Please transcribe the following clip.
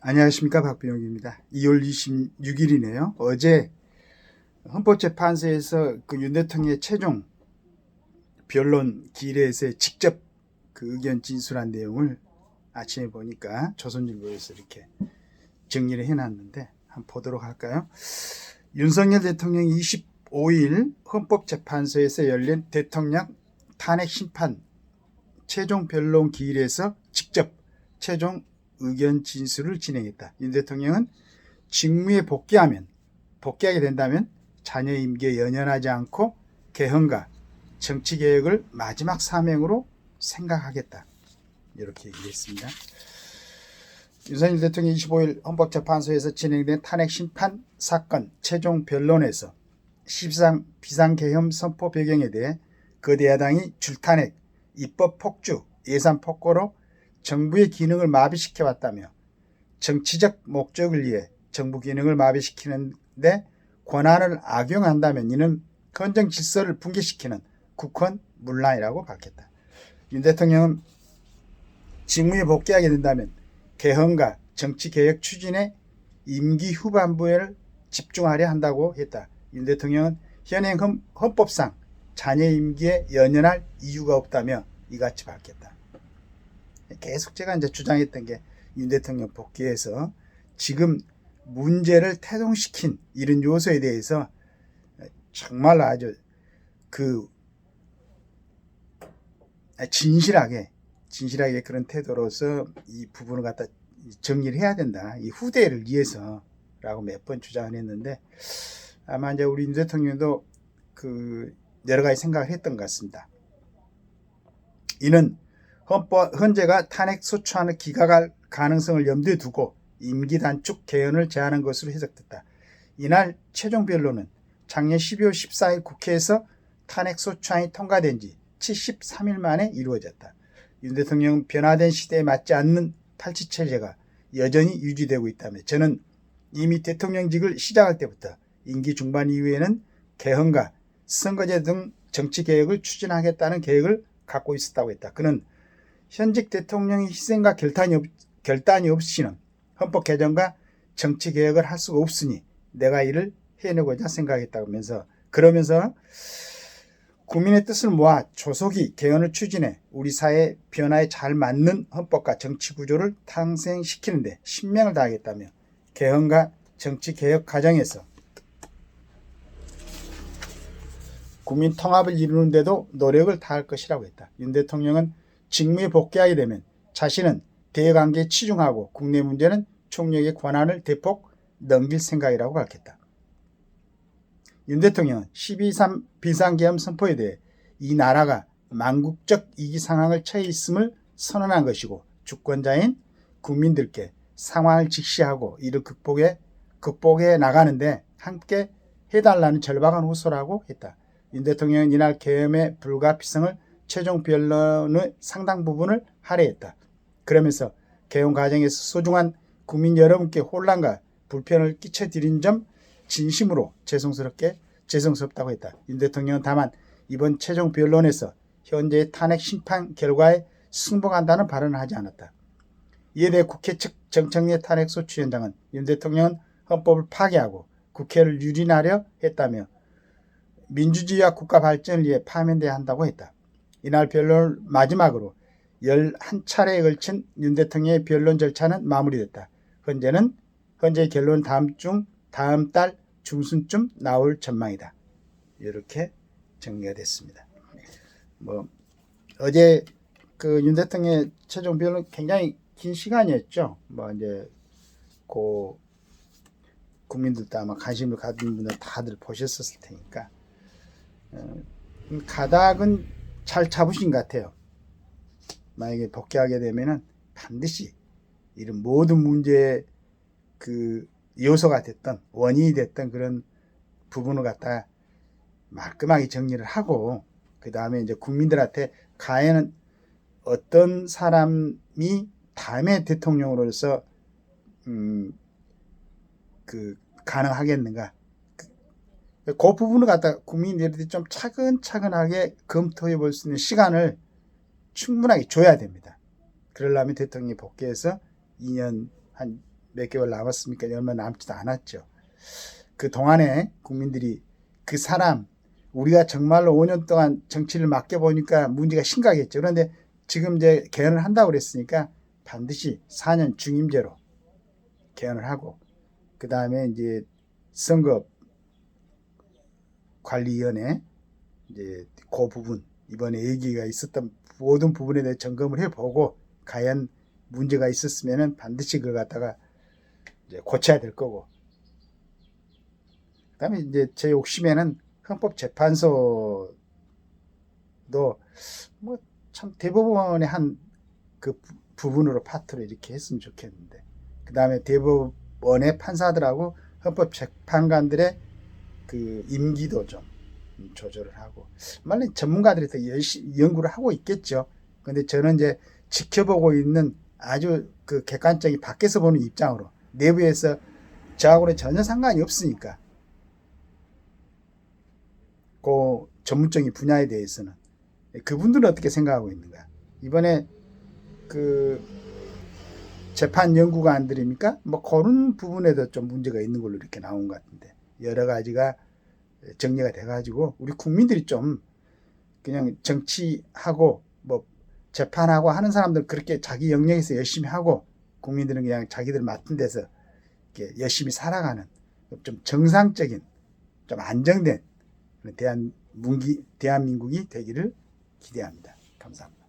안녕하십니까, 박병욱입니다. 2월 26일이네요. 어제 헌법재판소에서 윤 대통령의 최종 변론 기일에서 직접 의견 진술한 내용을 아침에 보니까 조선일보에서 이렇게 정리를 해놨는데 한번 보도록 할까요? 윤석열 대통령이 25일 헌법재판소에서 열린 대통령 탄핵 심판 최종 변론 기일에서 직접 최종 의견 진술을 진행했다. 윤 대통령은 직무에 복귀하게 된다면 자녀 임기에 연연하지 않고 개헌과 정치개혁을 마지막 사명으로 생각하겠다. 이렇게 얘기했습니다. 윤석열 대통령이 25일 헌법재판소에서 진행된 탄핵 심판 사건 최종 변론에서 비상계엄 선포 배경에 대해 거대 야당이 줄탄핵, 입법 폭주, 예산 폭거로 정부의 기능을 마비시켜왔다며 정치적 목적을 위해 정부 기능을 마비시키는데 권한을 악용한다면 이는 헌정 질서를 붕괴시키는 국헌 문란이라고 밝혔다. 윤 대통령은 직무에 복귀하게 된다면 개헌과 정치개혁 추진에 임기 후반부에 집중하려 한다고 했다. 윤 대통령은 현행 헌법상 자녀 임기에 연연할 이유가 없다며 이같이 밝혔다. 계속 제가 주장했던 게 윤 대통령 복귀해서 지금 문제를 태동시킨 이런 요소에 대해서 정말 아주 진실하게 그런 태도로서 이 부분을 갖다 정리를 해야 된다. 이 후대를 위해서라고 몇 번 주장을 했는데 아마 이제 우리 윤 대통령도 여러 가지 생각을 했던 것 같습니다. 이는 헌재가 탄핵 소추안을 기각할 가능성을 염두에 두고 임기 단축 개헌을 제안한 것으로 해석됐다. 이날 최종 변론은 작년 12월 14일 국회에서 탄핵 소추안이 통과된 지 73일 만에 이루어졌다. 윤 대통령은 변화된 시대에 맞지 않는 탈취체제가 여전히 유지되고 있다며 저는 이미 대통령직을 시작할 때부터 임기 중반 이후에는 개헌과 선거제 등 정치개혁을 추진하겠다는 계획을 갖고 있었다고 했다. 그는 현직 대통령의 희생과 결단이 없이는 헌법 개정과 정치 개혁을 할 수가 없으니 내가 이를 해내고자 생각했다면서 그러면서 국민의 뜻을 모아 조속히 개헌을 추진해 우리 사회 변화에 잘 맞는 헌법과 정치 구조를 탄생시키는데 신명을 다하겠다며 개헌과 정치 개혁 과정에서 국민 통합을 이루는 데도 노력을 다할 것이라고 했다. 윤 대통령은 직무에 복귀하게 되면 자신은 대외관계에 치중하고 국내 문제는 총력의 권한을 대폭 넘길 생각이라고 밝혔다. 윤 대통령은 12.3 비상계엄 선포에 대해 이 나라가 망국적 위기 상황을 처해 있음을 선언한 것이고 주권자인 국민들께 상황을 직시하고 이를 극복해 나가는데 함께 해달라는 절박한 호소라고 했다. 윤 대통령은 이날 계엄의 불가피성을 최종 변론의 상당 부분을 할애했다. 그러면서 개헌 과정에서 소중한 국민 여러분께 혼란과 불편을 끼쳐드린 점 진심으로 죄송스럽다고 했다. 윤 대통령은 다만 이번 최종 변론에서 현재의 탄핵 심판 결과에 승복한다는 발언을 하지 않았다. 이에 대해 국회 측 정청래 탄핵소추위원장은 윤 대통령은 헌법을 파괴하고 국회를 유린하려 했다며 민주주의와 국가 발전을 위해 파면돼야 한다고 했다. 이날 변론을 마지막으로 11차례에 걸친 윤 대통령의 변론 절차는 마무리됐다. 현재의 결론은 다음 달 중순쯤 나올 전망이다. 이렇게 정리가 됐습니다. 어제 윤 대통령의 최종 변론 굉장히 긴 시간이었죠. 국민들도 아마 관심을 가진 분들 다들 보셨을 테니까. 가닥은 잘 잡으신 것 같아요. 만약에 복귀하게 되면은 반드시 이런 모든 문제의 요소가 됐던 원인이 됐던 그런 부분을 갖다 말끔하게 정리를 하고 그 다음에 이제 국민들한테 과연 어떤 사람이 다음에 대통령으로서 가능하겠는가 그 부분을 갖다 국민들이 좀 차근차근하게 검토해 볼 수 있는 시간을 충분하게 줘야 됩니다. 그러려면 대통령이 복귀해서 2년 한 몇 개월 남았습니까? 얼마 남지도 않았죠. 그 동안에 국민들이 그 사람, 우리가 정말로 5년 동안 정치를 맡겨보니까 문제가 심각했죠. 그런데 지금 이제 개헌을 한다고 그랬으니까 반드시 4년 중임제로 개헌을 하고, 그 다음에 이제 선거관리위원회, 이제 그 부분, 이번에 얘기가 있었던 모든 부분에 대해 점검을 해보고, 과연 문제가 있었으면은 반드시 그걸 갖다가 이제 고쳐야 될 거고, 그 다음에 이제 제 욕심에는 헌법재판소도 뭐 참 대법원의 한 그 부분으로 파트로 이렇게 했으면 좋겠는데, 그 다음에 대법원의 판사들하고 헌법재판관들의 그 임기도 좀 조절을 하고, 물론 전문가들이 더 열심히 연구를 하고 있겠죠. 근데 저는 이제 지켜보고 있는 아주 그 객관적인 밖에서 보는 입장으로, 내부에서 저하고는 전혀 상관이 없으니까 그 전문적인 분야에 대해서는 그분들은 어떻게 생각하고 있는가. 이번에 그 재판 연구관들입니까? 뭐 그런 부분에도 좀 문제가 있는 걸로 이렇게 나온 것 같은데, 여러 가지가 정리가 돼가지고 우리 국민들이 좀 그냥 정치하고 뭐 재판하고 하는 사람들 그렇게 자기 영역에서 열심히 하고, 국민들은 그냥 자기들 맡은 데서 이렇게 열심히 살아가는 좀 정상적인, 좀 안정된 대한민국이 되기를 기대합니다. 감사합니다.